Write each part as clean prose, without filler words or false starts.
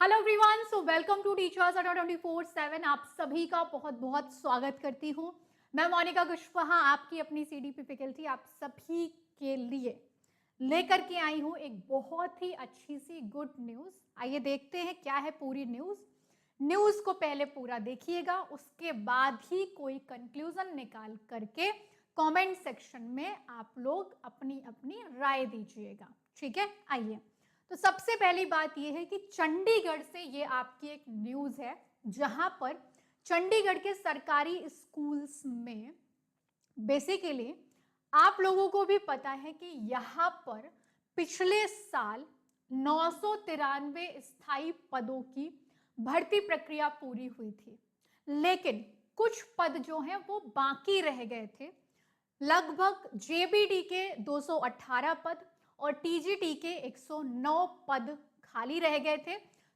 Hello everyone, so welcome to Teachers Adda 24/7। आप सभी का बहुत बहुत स्वागत करती हूँ। मैं मोनिका कुशवाहा, आपकी अपनी सीडीपी फैकल्टी, आप सभी के लिए लेकर के आई हूँ एक बहुत ही अच्छी सी गुड न्यूज़। आइए देखते हैं क्या है पूरी न्यूज़। न्यूज़ को पहले पूरा देखिएगा, उसके बाद ही कोई कंक्लूजन निकाल करके कमेंट सेक्शन में आप लोग अपनी अपनी राय दीजिएगा। ठीक है, आइए। तो सबसे पहली बात यह है कि चंडीगढ़ से ये आपकी एक न्यूज़ है, जहां पर चंडीगढ़ के सरकारी स्कूल्स में बेसिकली आप लोगों को भी पता है कि यहाँ पर पिछले साल 993 स्थायी पदों की भर्ती प्रक्रिया पूरी हुई थी, लेकिन कुछ पद जो हैं वो बाकी रह गए थे। लगभग जेबीटी के 218 पद और टीजीटी के 109 पद खाली रह गए थे।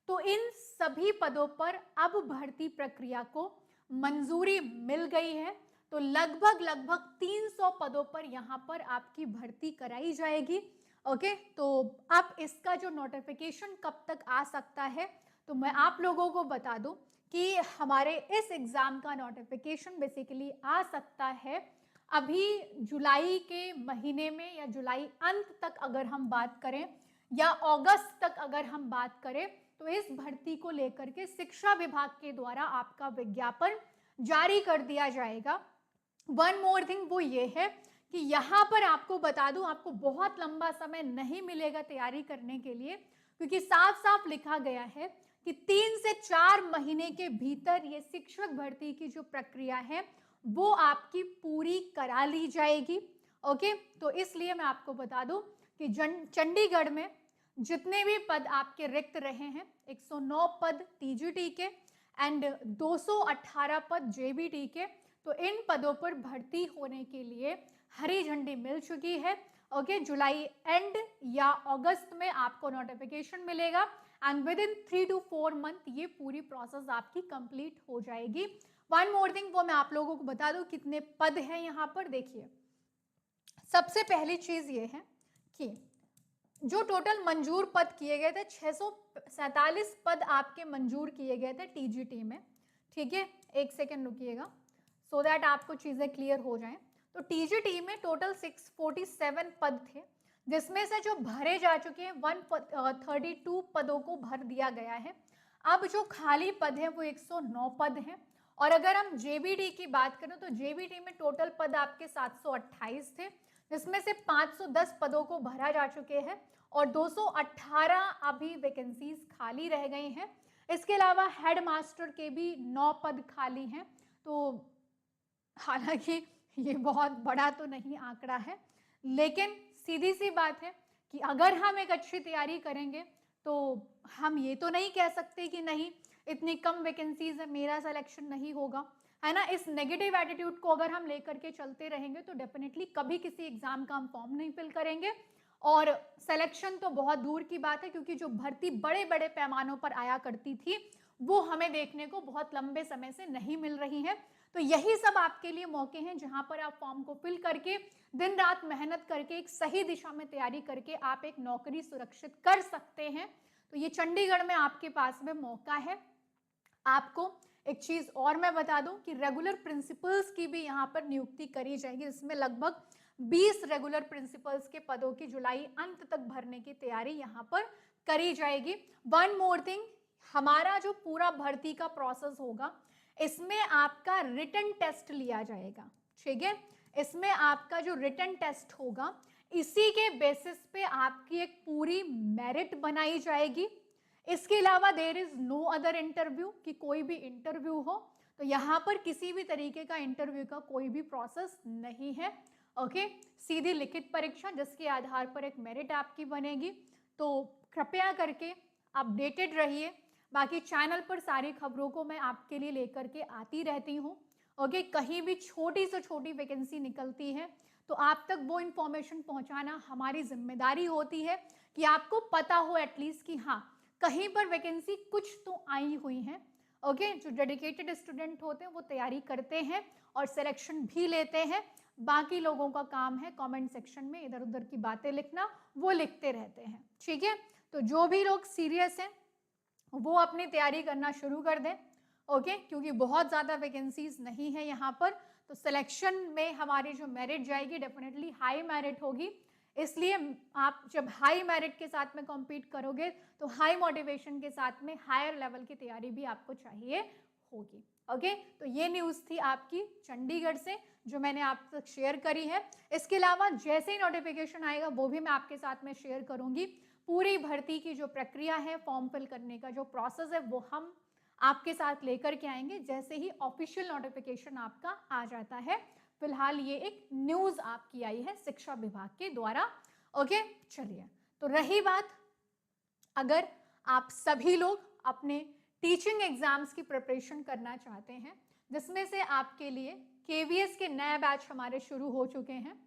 तो इन सभी पदों पर अब भर्ती प्रक्रिया को मंजूरी मिल गई है। तो लगभग लगभग 300 पदों पर यहां पर आपकी भर्ती कराई जाएगी। ओके, तो अब इसका जो नोटिफिकेशन कब तक आ सकता है, तो मैं आप लोगों को बता दूं कि हमारे इस एग्जाम का नोटिफिकेशन बेसिकली आ सकता है अभी जुलाई के महीने में, या जुलाई अंत तक अगर हम बात करें, या अगस्त तक अगर हम बात करें, तो इस भर्ती को लेकर के शिक्षा विभाग के द्वारा आपका विज्ञापन जारी कर दिया जाएगा। वन मोर थिंग वो ये है कि यहाँ पर आपको बता दूं, आपको बहुत लंबा समय नहीं मिलेगा तैयारी करने के लिए, क्योंकि साफ साफ लिखा गया है कि 3 से 4 महीने के भीतर ये शिक्षक भर्ती की जो प्रक्रिया है वो आपकी पूरी करा ली जाएगी। ओके, तो इसलिए मैं आपको बता दूं कि चंडीगढ़ में जितने भी पद आपके रिक्त रहे हैं, 109 पद टीजीटी के एंड 218 पद जेबीटी के, तो इन पदों पर भर्ती होने के लिए हरी झंडी मिल चुकी है। ओके, जुलाई एंड या अगस्त में आपको नोटिफिकेशन मिलेगा and with in 3 to 4 month ये पूरी प्रोसेस आपकी कंप्लीट हो जाएगी। वन मोर थिंग वो मैं आप लोगों को बता दूं कितने पद हैं यहाँ पर। देखिए, सबसे पहली चीज ये है कि जो टोटल मंजूर पद किए गए थे, 647 पद आपके मंजूर किए गए थे टीजीटी में। ठीक है, एक सेकेंड रुकिएगा सो दैट आपको चीजें क्लियर हो जाएं। तो टीजीटी में टोटल 647 पद थे, जिसमें से जो भरे जा चुके हैं 132 पदों को भर दिया गया है। अब जो खाली पद है वो 109 पद हैं। और अगर हम जेबीटी की बात करें तो जेबीटी में टोटल पद आपके 728 थे, जिसमें से 510 पदों को भरा जा चुके हैं और 218 अभी वैकेंसीज खाली रह गई हैं। इसके अलावा हेड मास्टर के भी 9 पद खाली हैं। तो हालांकि ये बहुत बड़ा तो नहीं आंकड़ा है, लेकिन सीधी सी बात है कि अगर हम एक अच्छी तैयारी करेंगे तो हम ये तो नहीं कह सकते कि नहीं इतनी कम वैकेंसीज है, मेरा सिलेक्शन नहीं होगा, है ना। इस नेगेटिव एटीट्यूड को अगर हम लेकर के चलते रहेंगे तो डेफिनेटली कभी किसी एग्जाम का हम फॉर्म नहीं फिल करेंगे और सिलेक्शन तो बहुत दूर की बात है, क्योंकि जो भर्ती बड़े बड़े पैमानों पर आया करती थी वो हमें देखने को बहुत लंबे समय से नहीं मिल रही है। तो यही सब आपके लिए मौके हैं जहां पर आप फॉर्म को फिल करके दिन रात मेहनत करके एक सही दिशा में तैयारी करके आप एक नौकरी सुरक्षित कर सकते हैं। तो ये चंडीगढ़ में आपके पास में मौका है। आपको एक चीज और मैं बता दूं कि रेगुलर प्रिंसिपल्स की भी यहाँ पर नियुक्ति करी जाएगी, जिसमें लगभग 20 रेगुलर प्रिंसिपल्स के पदों की जुलाई अंत तक भरने की तैयारी यहाँ पर करी जाएगी। वन मोर थिंग, हमारा जो पूरा भर्ती का प्रोसेस होगा इसमें आपका रिटन टेस्ट लिया जाएगा। ठीक है, इसमें आपका जो रिटन टेस्ट होगा इसी के बेसिस पे आपकी एक पूरी मेरिट बनाई जाएगी। इसके अलावा there is no other interview, कि कोई भी इंटरव्यू हो तो यहाँ पर किसी भी तरीके का इंटरव्यू का कोई भी प्रोसेस नहीं है। ओके, सीधी लिखित परीक्षा जिसके आधार पर एक मेरिट आपकी बनेगी। तो कृपया करके अपडेटेड रहिए। बाकी चैनल पर सारी खबरों को मैं आपके लिए लेकर के आती रहती हूँ। ओके, कहीं भी छोटी से छोटी वैकेंसी निकलती है तो आप तक वो इंफॉर्मेशन पहुंचाना हमारी जिम्मेदारी होती है कि आपको पता हो एटलीस्ट कि हाँ कहीं पर वैकेंसी कुछ तो आई हुई है। ओके, जो डेडिकेटेड स्टूडेंट होते हैं वो तैयारी करते हैं और सिलेक्शन भी लेते हैं। बाकी लोगों का काम है कमेंट सेक्शन में इधर उधर की बातें लिखना, वो लिखते रहते हैं। ठीक है, तो जो भी लोग सीरियस हैं वो अपनी तैयारी करना शुरू कर दें, ओके, क्योंकि बहुत ज़्यादा वैकेंसीज नहीं है यहाँ पर, तो सिलेक्शन में हमारी जो मेरिट जाएगी डेफिनेटली हाई मेरिट होगी। इसलिए आप जब हाई मेरिट के साथ में कॉम्पीट करोगे तो हाई मोटिवेशन के साथ में हायर लेवल की तैयारी भी आपको चाहिए होगी, ओके। तो ये न्यूज़ थी आपकी चंडीगढ़ से जो मैंने आप तक शेयर करी है। इसके अलावा जैसे ही नोटिफिकेशन आएगा वो भी मैं आपके साथ में शेयर करूंगी। पूरी भर्ती की जो प्रक्रिया है, फॉर्म फिल करने का जो प्रोसेस है, वो हम आपके साथ लेकर के आएंगे जैसे ही ऑफिशियल नोटिफिकेशन आपका आ जाता है। फिलहाल ये एक न्यूज आपकी आई है शिक्षा विभाग के द्वारा, ओके। चलिए, तो रही बात, अगर आप सभी लोग अपने टीचिंग एग्जाम्स की प्रिपरेशन करना चाहते हैं, जिसमें से आपके लिए केवीएस के नए बैच हमारे शुरू हो चुके हैं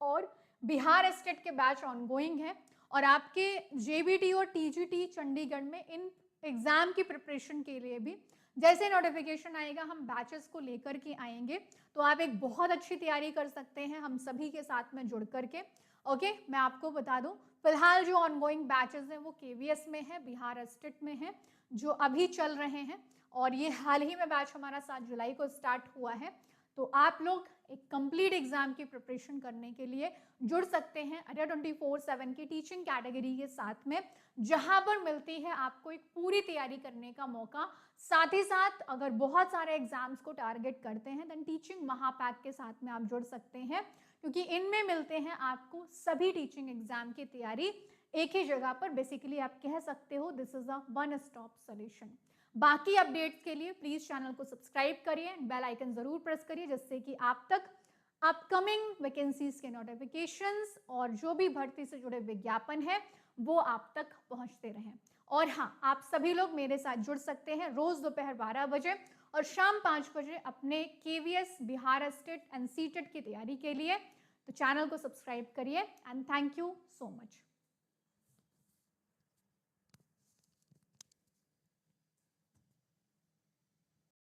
और बिहार स्टेट के बैच ऑनगोइंग है, और आपके जेबीटी और टीजीटी चंडीगढ़ में इन एग्जाम की प्रिपरेशन के लिए भी जैसे नोटिफिकेशन आएगा हम बैचेस को लेकर के आएंगे, तो आप एक बहुत अच्छी तैयारी कर सकते हैं हम सभी के साथ में जुड़ करके, ओके। मैं आपको बता दूं, फिलहाल जो ऑनगोइंग बैचेस हैं वो केवीएस में है, बिहार स्टेट में है, जो अभी चल रहे हैं, और ये हाल ही में बैच हमारा 7 जुलाई को स्टार्ट हुआ है। तो आप लोग एक कंप्लीट एग्जाम की प्रिपरेशन करने के लिए जुड़ सकते हैं अड्डा 24/7 की टीचिंग कैटेगरी के साथ में, जहां पर मिलती है आपको एक पूरी तैयारी करने का मौका। साथ ही साथ अगर बहुत सारे एग्जाम्स को टारगेट करते हैं देन टीचिंग महापैक के साथ में आप जुड़ सकते हैं, क्योंकि इनमें मिलते हैं आपको सभी टीचिंग एग्जाम की तैयारी एक ही जगह पर। बेसिकली आप कह सकते हो this is a one stop solution. बाकी अपडेट्स के लिए प्लीज चैनल को सब्सक्राइब करिए, बेल आइकन जरूर प्रेस करिए, जिससे कि आप तक अपकमिंग वैकेंसीज के नोटिफिकेशंस और जो भी भर्ती से जुड़े विज्ञापन है वो आप तक पहुंचते रहें। और हाँ, आप सभी लोग मेरे साथ जुड़ सकते हैं रोज दोपहर 12 बजे और शाम 5 बजे अपने KVS, Bihar state and CTET की तैयारी के लिए। तो चैनल को सब्सक्राइब करिए and thank you so much.